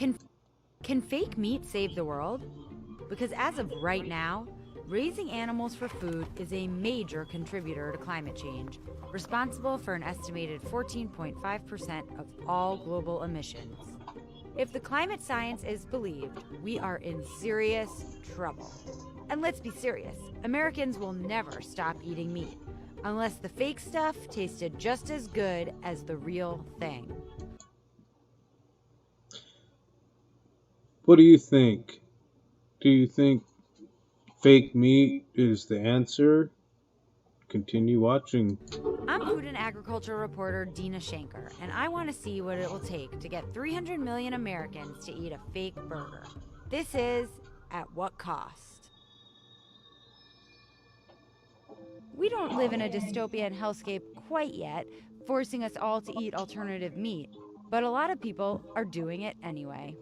Can fake meat save the world? Because as of right now, raising animals for food is a major contributor to climate change, responsible for an estimated 14.5% of all global emissions. If the climate science is believed, we are in serious trouble. And let's be serious, Americans will never stop eating meat, unless the fake stuff tasted just as good as the real thing. What do you think? Do you think fake meat is the answer? Continue watching. I'm food and agriculture reporter Dina Shanker, and I want to see what it will take to get 300 million Americans to eat a fake burger. This is At What Cost? We don't live in a dystopian hellscape quite yet, forcing us all to eat alternative meat, but a lot of people are doing it anyway.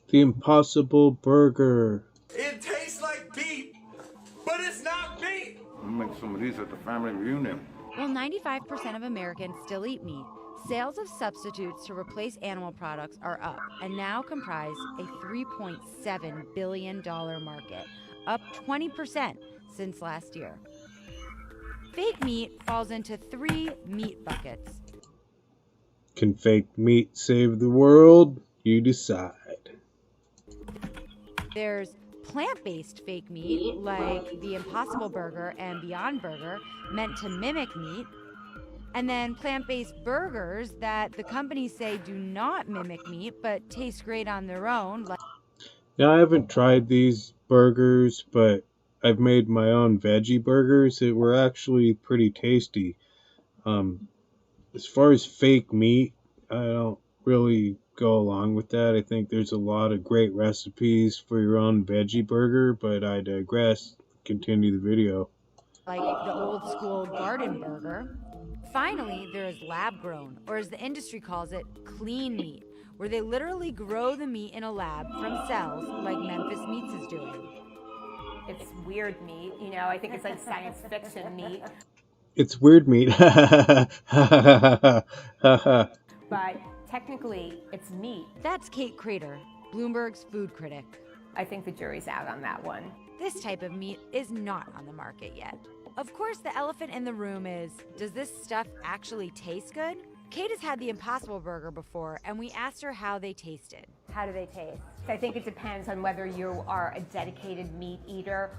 The Impossible Burger. It tastes like beef, but it's not beef. We'll make some of these at the family reunion. While 95% of Americans still eat meat, sales of substitutes to replace animal products are up and now comprise a $3.7 billion market, up 20% since last year. Fake meat falls into 3 meat buckets. Can fake meat save the world? You decide. There's plant-based fake meat, like the Impossible Burger and Beyond Burger, meant to mimic meat. And then plant-based burgers that the companies say do not mimic meat, but taste great on their own. Now, I haven't tried these burgers, but I've made my own veggie burgers that were actually pretty tasty. As far as fake meat, I don't really go along with that. I think there's a lot of great recipes for your own veggie burger, but I digress. Continue the video. Like the old school garden burger. Finally, there is lab grown, or as the industry calls it, clean meat, where they literally grow the meat in a lab from cells like Memphis Meats is doing. It's weird meat, I think it's like science fiction meat. It's weird meat. But technically, it's meat. That's Kate Crater, Bloomberg's food critic. I think the jury's out on that one. This type of meat is not on the market yet. Of course, the elephant in the room is, does this stuff actually taste good? Kate has had the Impossible Burger before, and we asked her how they tasted. How do they taste? I think it depends on whether you are a dedicated meat eater.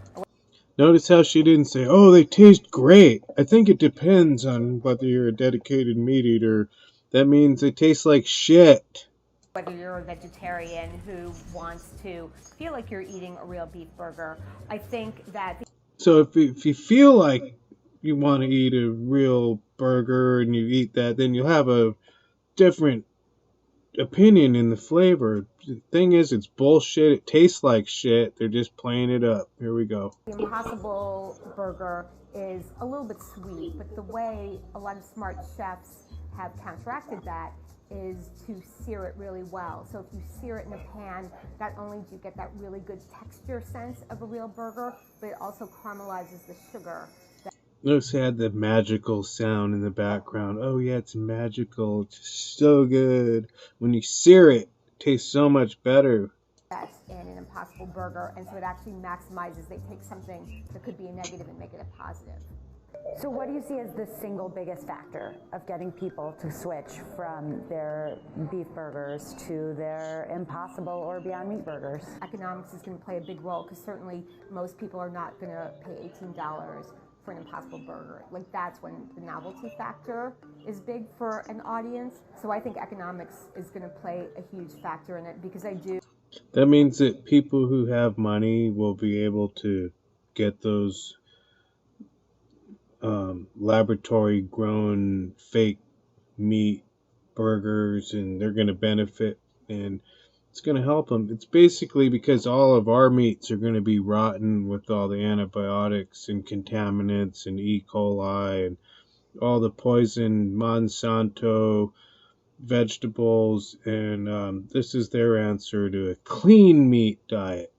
Notice how she didn't say, oh, they taste great. I think it depends on whether you're a dedicated meat eater. That means they taste like shit. Whether you're a vegetarian who wants to feel like you're eating a real beef burger, I think that... So if you feel like you want to eat a real burger and you eat that, then you'll have a different opinion in the flavor. The thing is, it's bullshit. It tastes like shit. They're just playing it up. Here we go. The Impossible Burger is a little bit sweet, but the way a lot of smart chefs have counteracted that is to sear it really well. So if you sear it in a pan, not only do you get that really good texture sense of a real burger, but it also caramelizes the sugar. Notice it had the magical sound in the background. Oh yeah, it's magical. It's so good. When you sear it, it tastes so much better. That's in an Impossible Burger, and so it actually maximizes. They take something that could be a negative and make it a positive. So what do you see as the single biggest factor of getting people to switch from their beef burgers to their Impossible or Beyond Meat burgers? Economics is going to play a big role, because certainly most people are not going to pay $18 for an Impossible Burger. Like, that's when the novelty factor is big for an audience. So I think economics is going to play a huge factor in it, because I do. That means that people who have money will be able to get those laboratory grown fake meat burgers, and they're going to benefit, and it's going to help them. It's basically because all of our meats are going to be rotten with all the antibiotics and contaminants and E. coli and all the poison Monsanto vegetables, and this is their answer to a clean meat diet.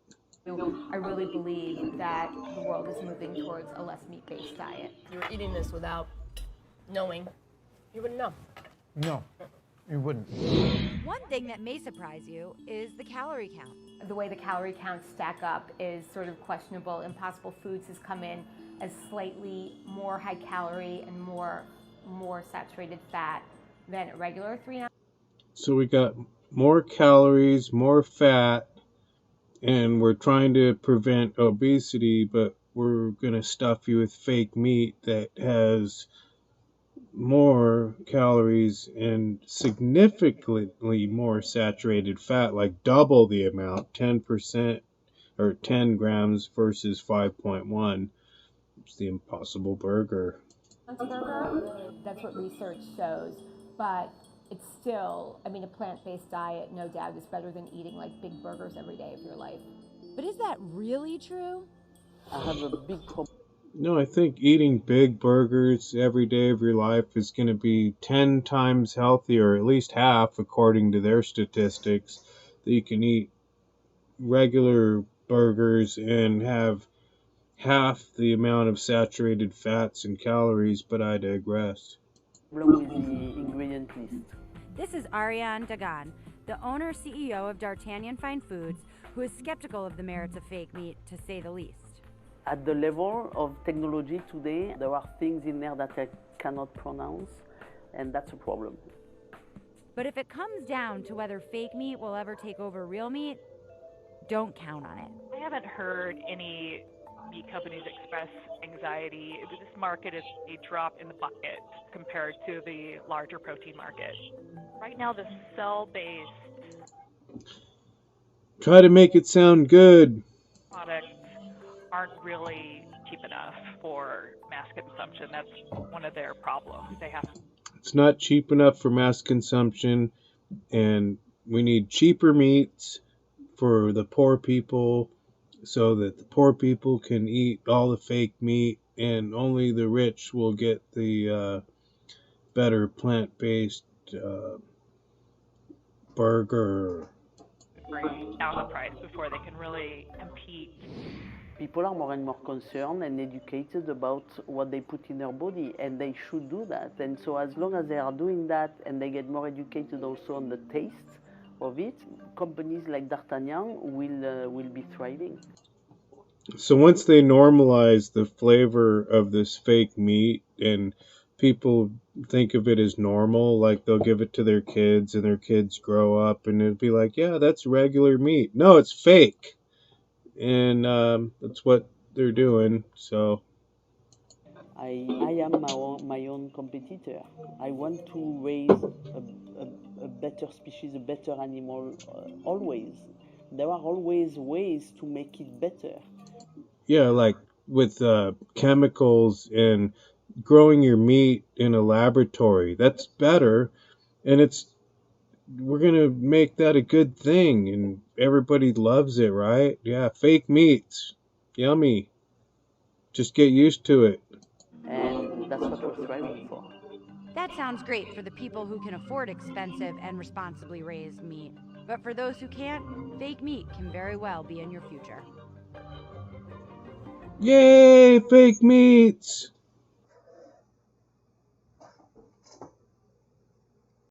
I really believe that the world is moving towards a less meat-based diet. If you were eating this without knowing, you wouldn't know. No. You wouldn't. One thing that may surprise you is the calorie count. The way the calorie counts stack up is sort of questionable. Impossible Foods has come in as slightly more high calorie and more saturated fat than a regular 3 ounce. So we got more calories, more fat, and we're trying to prevent obesity, but we're going to stuff you with fake meat that has more calories and significantly more saturated fat, like double the amount, 10% or 10 grams versus 5.1. It's the Impossible Burger. That's what research shows, but it's still, I mean, a plant-based diet, no doubt, is better than eating like big burgers every day of your life. But is that really true? I have a big problem. No, I think eating big burgers every day of your life is going to be 10 times healthier, at least half, according to their statistics, that you can eat regular burgers and have half the amount of saturated fats and calories, but I digress. With the ingredient list. This is Ariane Dagan, the owner CEO of D'Artagnan Fine Foods, who is skeptical of the merits of fake meat, to say the least. At the level of technology today, there are things in there that I cannot pronounce, and that's a problem. But if it comes down to whether fake meat will ever take over real meat, don't count on it. I haven't heard any meat companies express anxiety. This market is a drop in the bucket compared to the larger protein market. Right now, the cell-based Try to make it sound good. products aren't really cheap enough for mass consumption. That's one of their problems. It's not cheap enough for mass consumption, and we need cheaper meats for the poor people so that the poor people can eat all the fake meat, and only the rich will get the better plant-based burger. Bring down the price before they can really compete. People are more and more concerned and educated about what they put in their body, and they should do that. And so as long as they are doing that and they get more educated also on the taste of it, companies like D'Artagnan will be thriving. So once they normalize the flavor of this fake meat and people think of it as normal, like they'll give it to their kids and their kids grow up and it'll be like, yeah, that's regular meat. No, it's fake. And that's what they're doing. So I am my own competitor. I want to raise a better species, a better animal, always. There are always ways to make it better. Yeah, like with chemicals and growing your meat in a laboratory, that's better. And we're going to make that a good thing, and everybody loves it, right? Yeah, fake meats. Yummy. Just get used to it. And that's what we're striving for. That sounds great for the people who can afford expensive and responsibly raised meat. But for those who can't, fake meat can very well be in your future. Yay, fake meats!